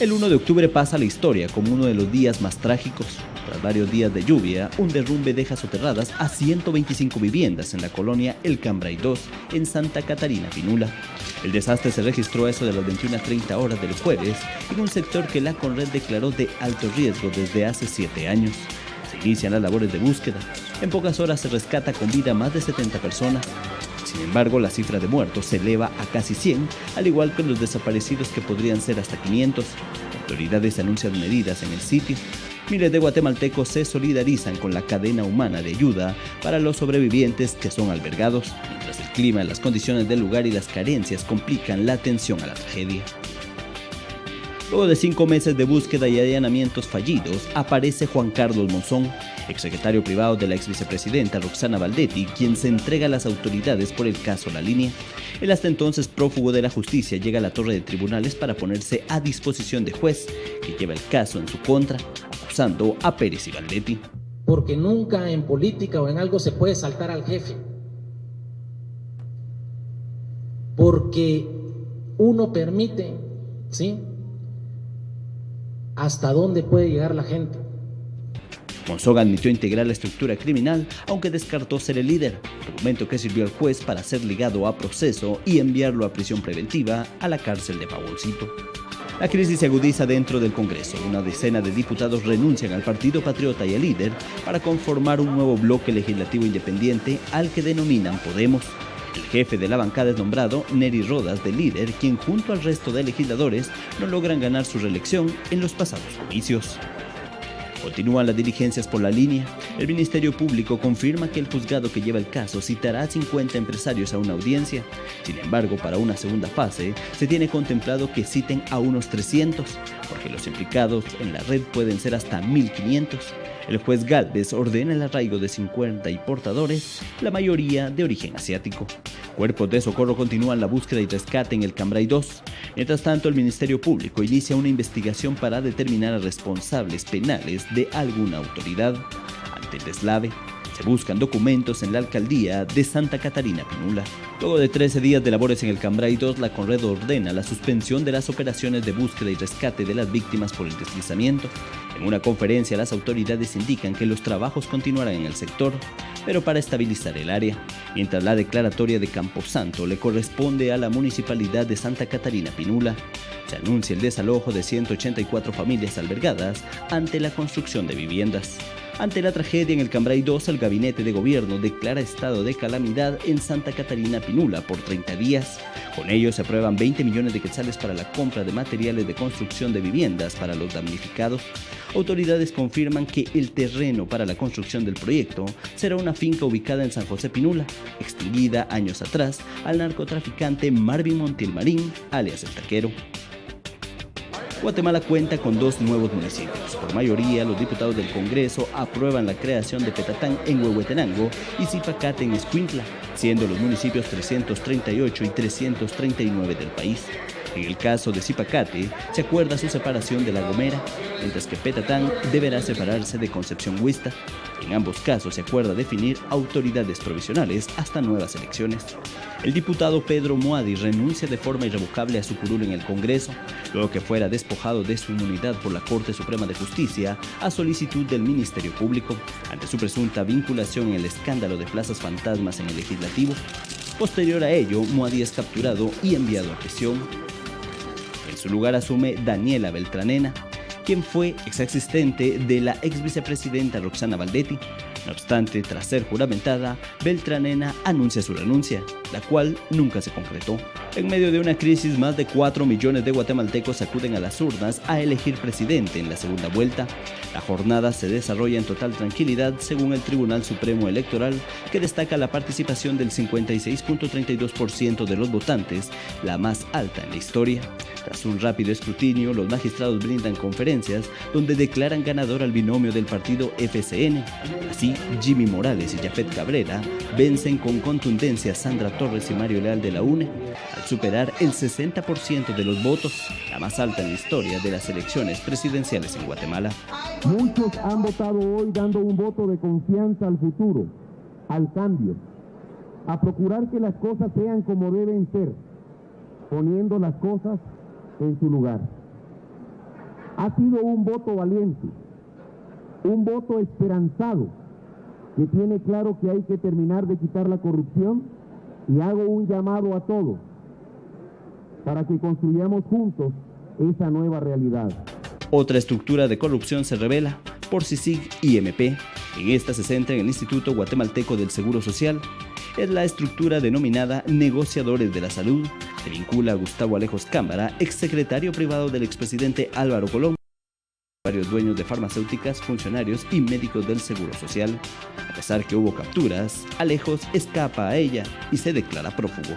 El 1 de octubre pasa a la historia como uno de los días más trágicos. Tras varios días de lluvia, un derrumbe deja soterradas a 125 viviendas en la colonia El Cambray 2, en Santa Catarina, Pinula. El desastre se registró a eso de las 21:30 horas del jueves en un sector que la Conred declaró de alto riesgo desde hace 7 años. Se inician las labores de búsqueda. En pocas horas se rescata con vida a más de 70 personas. Sin embargo, la cifra de muertos se eleva a casi 100, al igual que los desaparecidos, que podrían ser hasta 500. Autoridades anuncian medidas en el sitio. Miles de guatemaltecos se solidarizan con la cadena humana de ayuda para los sobrevivientes que son albergados, mientras el clima, las condiciones del lugar y las carencias complican la atención a la tragedia. Luego de 5 meses de búsqueda y allanamientos fallidos, aparece Juan Carlos Monzón, exsecretario privado de la exvicepresidenta Roxana Baldetti, quien se entrega a las autoridades por el caso La Línea. El hasta entonces prófugo de la justicia llega a la torre de tribunales para ponerse a disposición de juez, que lleva el caso en su contra, acusando a Pérez y Baldetti. Porque nunca en política o en algo se puede saltar al jefe. Porque uno permite, ¿sí?, hasta dónde puede llegar la gente. Monzón admitió integrar la estructura criminal, aunque descartó ser el líder, documento que sirvió al juez para ser ligado a proceso y enviarlo a prisión preventiva a la cárcel de Pavoncito. La crisis se agudiza dentro del Congreso. Una decena de diputados renuncian al Partido Patriota y al líder para conformar un nuevo bloque legislativo independiente al que denominan Podemos. El jefe de la bancada es nombrado Nery Rodas, del líder, quien junto al resto de legisladores no logran ganar su reelección en los pasados comicios. Continúan las diligencias por La Línea. El Ministerio Público confirma que el juzgado que lleva el caso citará a 50 empresarios a una audiencia. Sin embargo, para una segunda fase, se tiene contemplado que citen a unos 300, porque los implicados en la red pueden ser hasta 1.500. El juez Gálvez ordena el arraigo de 50 importadores, la mayoría de origen asiático. Cuerpos de socorro continúan la búsqueda y rescate en el Cambray 2. Mientras tanto, el Ministerio Público inicia una investigación para determinar a responsables penales de alguna autoridad. Ante el deslave, se buscan documentos en la alcaldía de Santa Catarina, Pinula. Luego de 13 días de labores en el Cambray 2, la Conred ordena la suspensión de las operaciones de búsqueda y rescate de las víctimas por el deslizamiento. En una conferencia, las autoridades indican que los trabajos continuarán en el sector, pero para estabilizar el área, mientras la declaratoria de Camposanto le corresponde a la Municipalidad de Santa Catarina, Pinula. Se anuncia el desalojo de 184 familias albergadas ante la construcción de viviendas. Ante la tragedia en el Cambray 2, el Gabinete de Gobierno declara estado de calamidad en Santa Catarina, Pinula por 30 días. Con ello se aprueban 20 millones de quetzales para la compra de materiales de construcción de viviendas para los damnificados. Autoridades confirman que el terreno para la construcción del proyecto será una finca ubicada en San José Pinula, extinguida años atrás al narcotraficante Marvin Montiel Marín, alias El Taquero. Guatemala cuenta con 2 nuevos municipios. Por mayoría, los diputados del Congreso aprueban la creación de Petatán en Huehuetenango y Zipacate en Escuintla, siendo los municipios 338 y 339 del país. En el caso de Zipacate, se acuerda su separación de La Gomera, mientras que Petatán deberá separarse de Concepción Huista. En ambos casos se acuerda definir autoridades provisionales hasta nuevas elecciones. El diputado Pedro Moadi renuncia de forma irrevocable a su curul en el Congreso, luego que fuera despojado de su inmunidad por la Corte Suprema de Justicia a solicitud del Ministerio Público, ante su presunta vinculación en el escándalo de plazas fantasmas en el Legislativo. Posterior a ello, Moadi es capturado y enviado a prisión. En su lugar asume Daniela Beltranena, quien fue exasistente de la exvicepresidenta Roxana Baldetti. No obstante, tras ser juramentada, Beltranena anuncia su renuncia, la cual nunca se concretó. En medio de una crisis, más de 4 millones de guatemaltecos acuden a las urnas a elegir presidente en la segunda vuelta. La jornada se desarrolla en total tranquilidad, según el Tribunal Supremo Electoral, que destaca la participación del 56.32% de los votantes, la más alta en la historia. Tras un rápido escrutinio, los magistrados brindan conferencias donde declaran ganador al binomio del partido FCN. Así, Jimmy Morales y Jafet Cabrera vencen con contundencia a Sandra Torres y Mario Leal de la UNE, al superar el 60% de los votos, la más alta en la historia de las elecciones presidenciales en Guatemala. Muchos han votado hoy dando un voto de confianza al futuro, al cambio, a procurar que las cosas sean como deben ser, poniendo las cosas en su lugar. Ha sido un voto valiente, un voto esperanzado, que tiene claro que hay que terminar de quitar la corrupción, y hago un llamado a todos para que construyamos juntos esa nueva realidad. Otra estructura de corrupción se revela por CICIG y MP. En esta se centra en el Instituto Guatemalteco del Seguro Social. Es la estructura denominada Negociadores de la Salud, que vincula a Gustavo Alejos Cámara, exsecretario privado del expresidente Álvaro Colón, varios dueños de farmacéuticas, funcionarios y médicos del Seguro Social. A pesar que hubo capturas, Alejos escapa a ella y se declara prófugo.